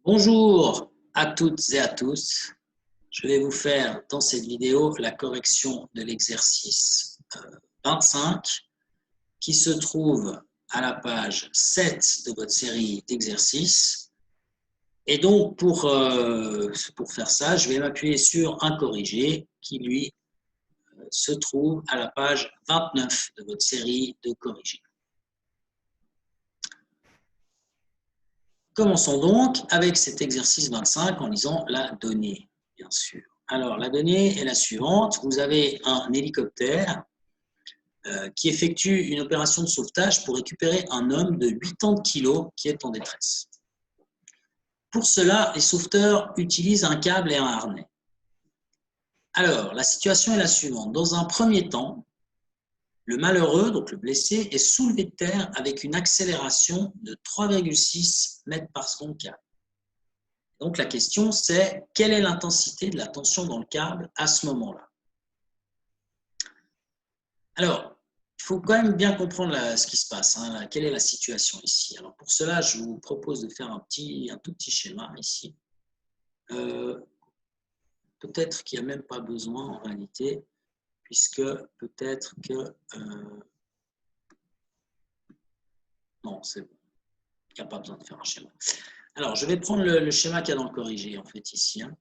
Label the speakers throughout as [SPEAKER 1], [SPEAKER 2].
[SPEAKER 1] Bonjour à toutes et à tous. Je vais vous faire dans cette vidéo la correction de l'exercice 25 qui se trouve à la page 7 de votre série d'exercices. Et donc, pour faire ça, je vais m'appuyer sur un corrigé qui, lui, se trouve à la page 29 de votre série de corrigés. Commençons donc avec cet exercice 25 en lisant la donnée, bien sûr. Alors, la donnée est la suivante. Vous avez un hélicoptère qui effectue une opération de sauvetage pour récupérer un homme de 80 kg qui est en détresse. Pour cela, les sauveteurs utilisent un câble et un harnais. Alors, la situation est la suivante. Dans un premier temps, le malheureux, donc le blessé, est soulevé de terre avec une accélération de 3,6 mètres par seconde carré. Donc la question, c'est quelle est l'intensité de la tension dans le câble à ce moment-là? Alors, il faut quand même bien comprendre ce qui se passe, hein, quelle est la situation ici. Alors pour cela, je vous propose de faire un tout petit schéma ici. Peut-être qu'il n'y a même pas besoin en réalité, puisque peut-être que... non, c'est bon, il n'y a pas besoin de faire un schéma. Alors, je vais prendre le schéma qu'il y a dans le corrigé, en fait, ici. Hein.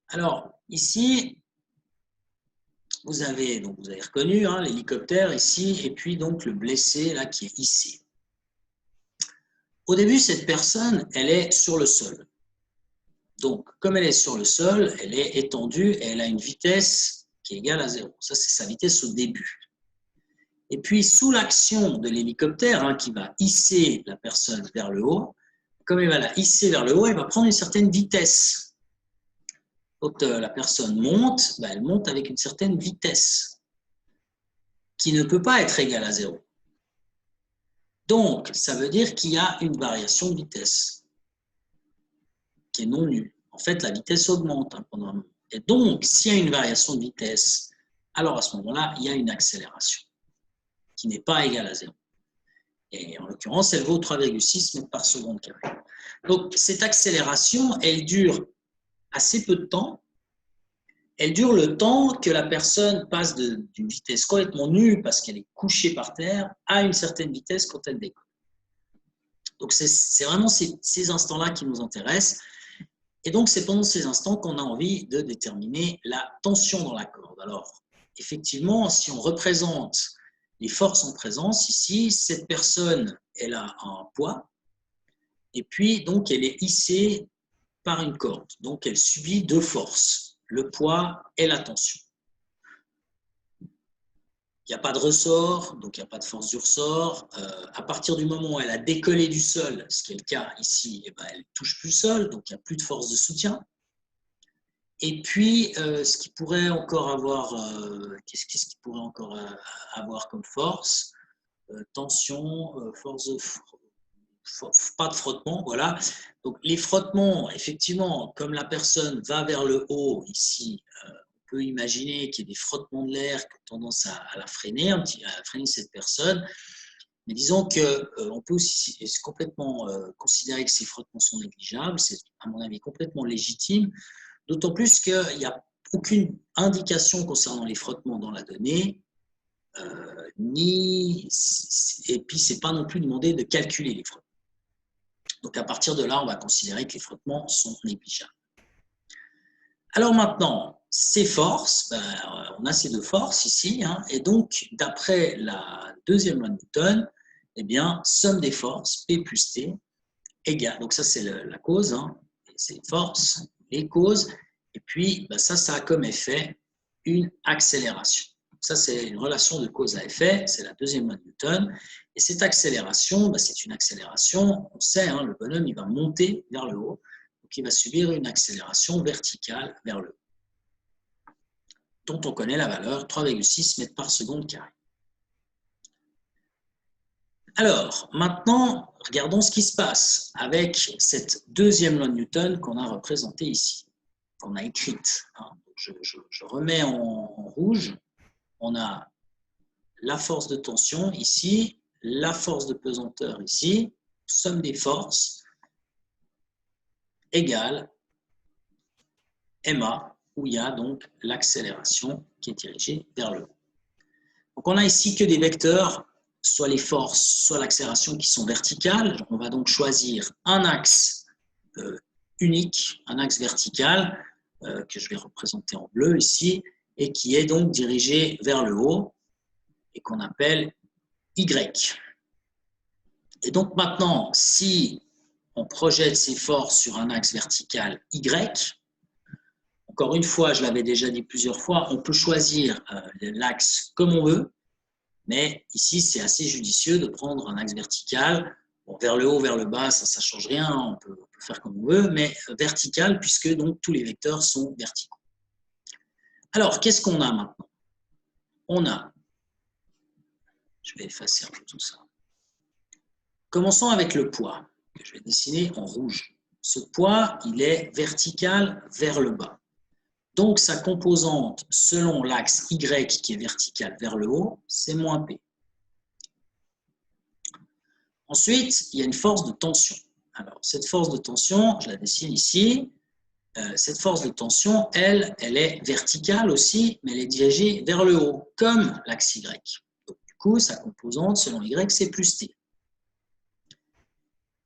[SPEAKER 1] Alors, ici, vous avez reconnu hein, l'hélicoptère ici, et puis donc le blessé là qui est hissé. Au début, cette personne, elle est sur le sol. Donc, comme elle est sur le sol, elle est étendue et elle a une vitesse qui est égale à 0. Ça, c'est sa vitesse au début. Et puis, sous l'action de l'hélicoptère hein, qui va hisser la personne vers le haut, comme elle va la hisser vers le haut, elle va prendre une certaine vitesse. Quand la personne monte, elle monte avec une certaine vitesse qui ne peut pas être égale à 0. Donc, ça veut dire qu'il y a une variation de vitesse qui est non nulle. En fait, la vitesse augmente hein, pendant un moment. Et donc, s'il y a une variation de vitesse, alors à ce moment-là, il y a une accélération qui n'est pas égale à 0. Et en l'occurrence, elle vaut 3,6 mètres par seconde carré. Donc, cette accélération, elle dure assez peu de temps. Elle dure le temps que la personne passe d'une vitesse complètement nulle parce qu'elle est couchée par terre à une certaine vitesse quand elle décolle. Donc, c'est vraiment ces instants-là qui nous intéressent. Et donc, c'est pendant ces instants qu'on a envie de déterminer la tension dans la corde. Alors, effectivement, si on représente les forces en présence, ici, cette personne, elle a un poids, et puis, donc, elle est hissée par une corde. Donc, elle subit deux forces, le poids et la tension. Il n'y a pas de ressort, donc il n'y a pas de force du ressort. À partir du moment où elle a décollé du sol, ce qui est le cas ici, elle ne touche plus le sol, donc il n'y a plus de force de soutien. Et puis, ce qui pourrait encore avoir, qu'est-ce qui pourrait encore avoir comme force? Tension, pas de frottement, voilà. Donc, les frottements, effectivement, comme la personne va vers le haut ici, on peut imaginer qu'il y ait des frottements de l'air qui ont tendance à la freiner, à freiner cette personne. Mais disons qu'on peut aussi complètement considérer que ces frottements sont négligeables. C'est, à mon avis, complètement légitime. D'autant plus qu'il n'y a aucune indication concernant les frottements dans la donnée, et puis ce n'est pas non plus demandé de calculer les frottements. Donc à partir de là, on va considérer que les frottements sont négligeables. Alors maintenant, ces forces, on a ces deux forces ici, hein, et donc d'après la deuxième loi de Newton, eh bien, somme des forces, P plus T, égale, donc ça c'est la cause, hein, c'est les forces, les causes, et puis ça a comme effet une accélération. Ça c'est une relation de cause à effet, c'est la deuxième loi de Newton, et cette accélération, c'est une accélération, on sait, hein, le bonhomme il va monter vers le haut, donc il va subir une accélération verticale vers le haut, dont on connaît la valeur 3,6 mètres par seconde carré. Alors, maintenant, regardons ce qui se passe avec cette deuxième loi de Newton qu'on a représentée ici, qu'on a écrite. Je remets en rouge. On a la force de tension ici, la force de pesanteur ici, somme des forces. égale MA, où il y a donc l'accélération qui est dirigée vers le haut. Donc on a ici que des vecteurs, soit les forces, soit l'accélération qui sont verticales. On va donc choisir un axe unique, un axe vertical, que je vais représenter en bleu ici, et qui est donc dirigé vers le haut, et qu'on appelle Y. Et donc maintenant, si on projette ces forces sur un axe vertical Y, encore une fois, je l'avais déjà dit plusieurs fois, on peut choisir l'axe comme on veut, mais ici, c'est assez judicieux de prendre un axe vertical. Bon, vers le haut, vers le bas, ça ne change rien, on peut faire comme on veut, mais vertical, puisque donc tous les vecteurs sont verticaux. Alors, qu'est-ce qu'on a maintenant? On a, je vais effacer un peu tout ça. Commençons avec le poids, que je vais dessiner en rouge. Ce poids, il est vertical vers le bas. Donc, sa composante, selon l'axe Y qui est vertical vers le haut, c'est moins P. Ensuite, il y a une force de tension. Alors, cette force de tension, je la dessine ici. Cette force de tension, elle est verticale aussi, mais elle est dirigée vers le haut, comme l'axe Y. Donc, du coup, sa composante, selon Y, c'est plus T.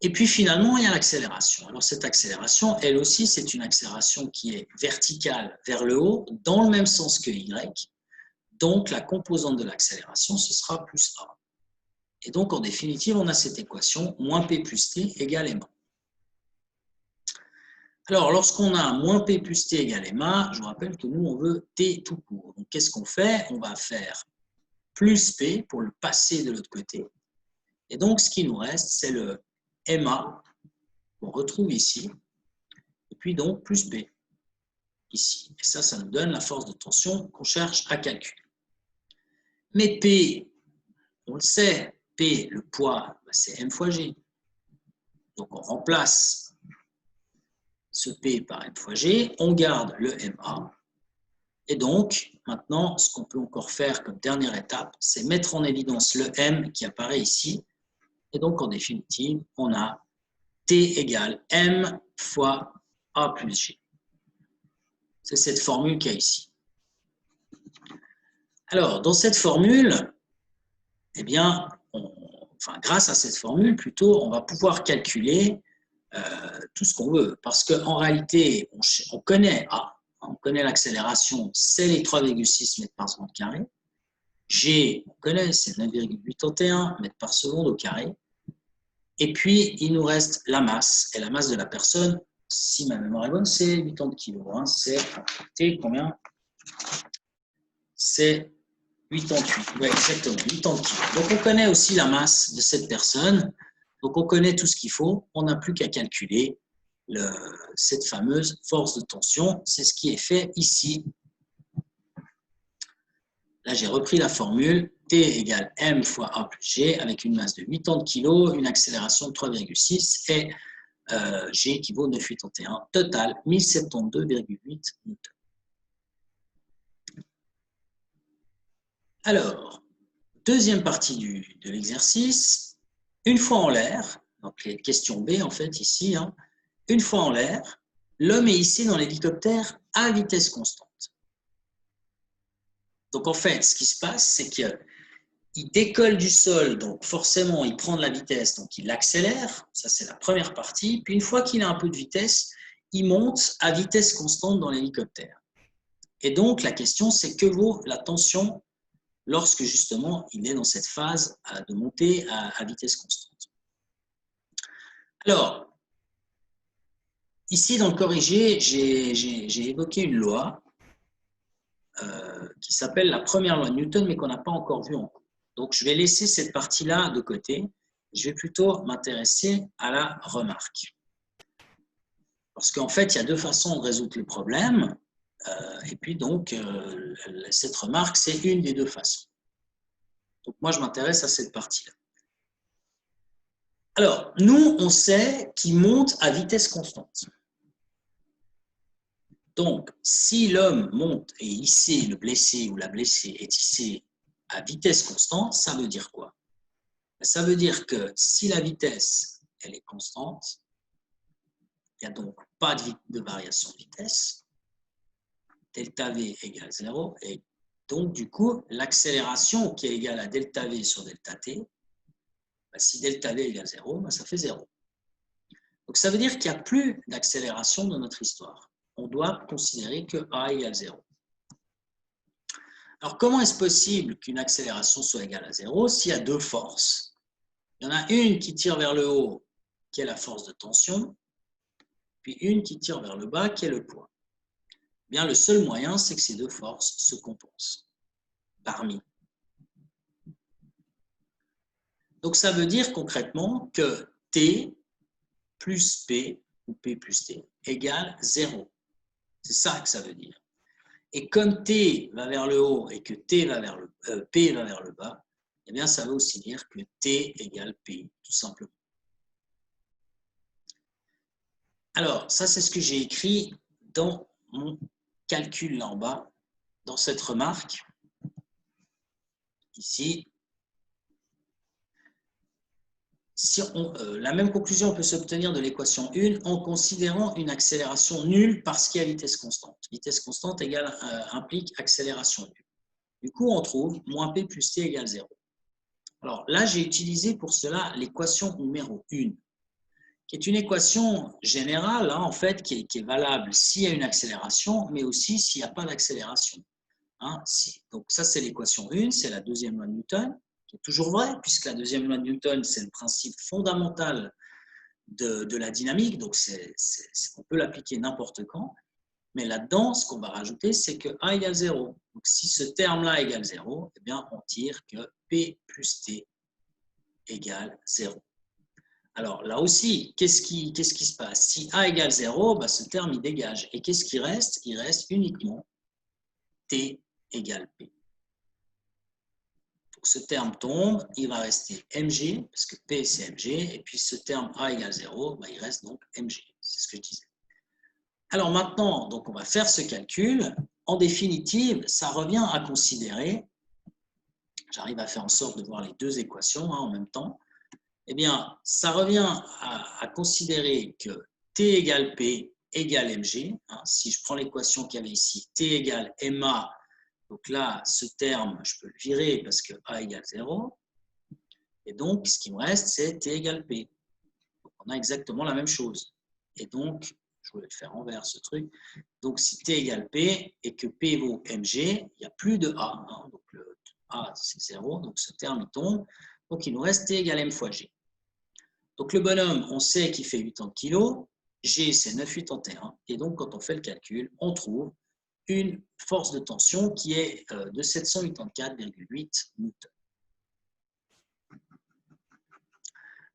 [SPEAKER 1] Et puis finalement, il y a l'accélération. Alors cette accélération, elle aussi, c'est une accélération qui est verticale vers le haut, dans le même sens que Y. Donc la composante de l'accélération, ce sera plus A. Et donc en définitive, on a cette équation, moins P plus T égale MA. Alors lorsqu'on a moins P plus T égale MA, je vous rappelle que nous, on veut T tout court. Donc qu'est-ce qu'on fait? On va faire plus P pour le passer de l'autre côté. Et donc ce qui nous reste, c'est le MA, qu'on retrouve ici, et puis donc plus P ici. Et ça nous donne la force de tension qu'on cherche à calculer. Mais P, on le sait, P, le poids, c'est M fois G. Donc on remplace ce P par M fois G, on garde le MA. Et donc, maintenant, ce qu'on peut encore faire comme dernière étape, c'est mettre en évidence le M qui apparaît ici. Et donc, en définitive, on a T égale M fois A plus G. C'est cette formule qu'il y a ici. Alors, dans cette formule, eh bien, grâce à cette formule, plutôt, on va pouvoir calculer tout ce qu'on veut. Parce qu'en réalité, on connaît A, on connaît l'accélération, c'est les 3,6 mètres par seconde carré. G, on connaît, c'est 9,81 mètres par seconde au carré. Et puis, il nous reste la masse. Et la masse de la personne, si ma mémoire est bonne, c'est 80 kg. Hein. C'est combien? C'est 88. Oui, exactement, 80 kg. Donc, on connaît aussi la masse de cette personne. Donc, on connaît tout ce qu'il faut. On n'a plus qu'à calculer cette fameuse force de tension. C'est ce qui est fait ici. Là, j'ai repris la formule T égale M fois A plus G avec une masse de 80 kg, une accélération de 3,6 et G qui vaut 9,81. Total, 1072,8 N. Alors, deuxième partie de l'exercice. Une fois en l'air, donc question B en fait ici, hein, une fois en l'air, l'homme est hissé dans l'hélicoptère à vitesse constante. Donc en fait, ce qui se passe, c'est qu'il décolle du sol, donc forcément, il prend de la vitesse, donc il accélère. Ça, c'est la première partie. Puis une fois qu'il a un peu de vitesse, il monte à vitesse constante dans l'hélicoptère. Et donc, la question, c'est que vaut la tension lorsque, justement, il est dans cette phase de montée à vitesse constante. Alors, ici, dans le corrigé, j'ai évoqué une loi qui s'appelle la première loi de Newton, mais qu'on n'a pas encore vue en cours. Donc, je vais laisser cette partie-là de côté. Je vais plutôt m'intéresser à la remarque. Parce qu'en fait, il y a deux façons de résoudre le problème. Et puis, donc, cette remarque, c'est une des deux façons. Donc, moi, je m'intéresse à cette partie-là. Alors, nous, on sait qu'il monte à vitesse constante. Donc, si l'homme monte et hissé, le blessé ou la blessée est hissé à vitesse constante, ça veut dire quoi? Ça veut dire que si la vitesse, elle est constante, Il n'y a donc pas de variation de vitesse. Delta V égale 0. Et donc, du coup, l'accélération qui est égale à delta V sur delta T, bah, si delta V égale 0, bah, ça fait 0. Donc, ça veut dire qu'il n'y a plus d'accélération dans notre histoire. On doit considérer que A égale 0. Alors, comment est-ce possible qu'une accélération soit égale à 0 s'il y a deux forces? Il y en a une qui tire vers le haut, qui est la force de tension, puis une qui tire vers le bas, qui est le poids. Bien, le seul moyen, c'est que ces deux forces se compensent parmi. Donc, ça veut dire concrètement que T plus P, ou P plus T, égale 0. C'est ça que ça veut dire. Et comme T va vers le haut et que P va vers le bas, eh bien, ça veut aussi dire que T égale P, tout simplement. Alors, ça, c'est ce que j'ai écrit dans mon calcul là en bas, dans cette remarque, ici. La même conclusion peut s'obtenir de l'équation 1 en considérant une accélération nulle parce qu'il y a vitesse constante. Vitesse constante implique accélération nulle. Du coup, on trouve moins P plus T égale 0. Alors là, j'ai utilisé pour cela l'équation numéro 1, qui est une équation générale, hein, en fait, qui est valable s'il y a une accélération, mais aussi s'il n'y a pas d'accélération. Hein, donc ça, c'est l'équation 1, c'est la deuxième loi de Newton, qui est toujours vraie, puisque la deuxième loi de Newton, c'est le principe fondamental de la dynamique, donc on peut l'appliquer n'importe quand. Mais là-dedans, ce qu'on va rajouter, c'est que A égale 0. Donc si ce terme-là égale 0, eh bien, on tire que P plus T égale 0. Alors là aussi, qu'est-ce qui se passe? Si A égale 0, bah, ce terme il dégage. Et qu'est-ce qui reste? Il reste uniquement T égale P. Donc ce terme tombe, il va rester mg, parce que P c'est mg, et puis ce terme A égale 0, bah, il reste donc mg. C'est ce que je disais. Alors maintenant, donc on va faire ce calcul. En définitive, ça revient à considérer, j'arrive à faire en sorte de voir les deux équations, hein, en même temps, eh bien, ça revient à considérer que T égale P égale mg. Hein, si je prends l'équation qu'il y avait ici, T égale ma, donc là, ce terme, je peux le virer parce que A égale 0. Et donc, ce qui me reste, c'est T égale P. Donc, on a exactement la même chose. Et donc, je voulais le faire envers ce truc. Donc, si T égale P et que P vaut mg, il n'y a plus de A. Hein, donc, le A, c'est 0. Donc, ce terme, il tombe. Donc, il nous reste T égale m fois g. Donc, le bonhomme, on sait qu'il fait 80 kg. G, c'est 9,81. Et donc, quand on fait le calcul, on trouve une force de tension qui est de 784,8 newtons.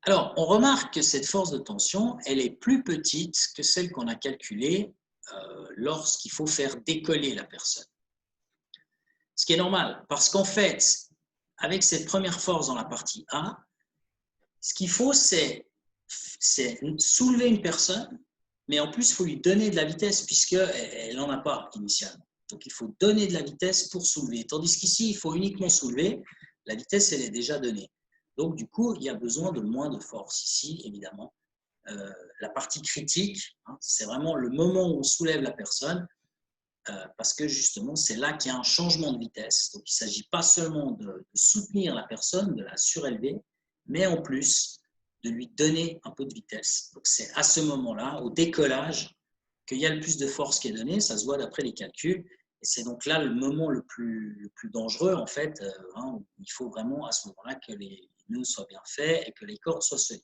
[SPEAKER 1] Alors, on remarque que cette force de tension, elle est plus petite que celle qu'on a calculée lorsqu'il faut faire décoller la personne. Ce qui est normal, parce qu'en fait, avec cette première force dans la partie A, ce qu'il faut, c'est soulever une personne, mais en plus, il faut lui donner de la vitesse, puisqu'elle n'en a pas initialement. Donc, il faut donner de la vitesse pour soulever. Tandis qu'ici, il faut uniquement soulever. La vitesse, elle est déjà donnée. Donc, du coup, il y a besoin de moins de force ici, évidemment. La partie critique, hein, c'est vraiment le moment où on soulève la personne, parce que justement, c'est là qu'il y a un changement de vitesse. Donc, il ne s'agit pas seulement de soutenir la personne, de la surélever, mais en plus de lui donner un peu de vitesse. Donc, c'est à ce moment-là, au décollage, qu'il y a le plus de force qui est donnée. Ça se voit d'après les calculs. Et c'est donc là le moment le plus dangereux, en fait. Hein, où il faut vraiment à ce moment-là que les nœuds soient bien faits et que les cordes soient solides.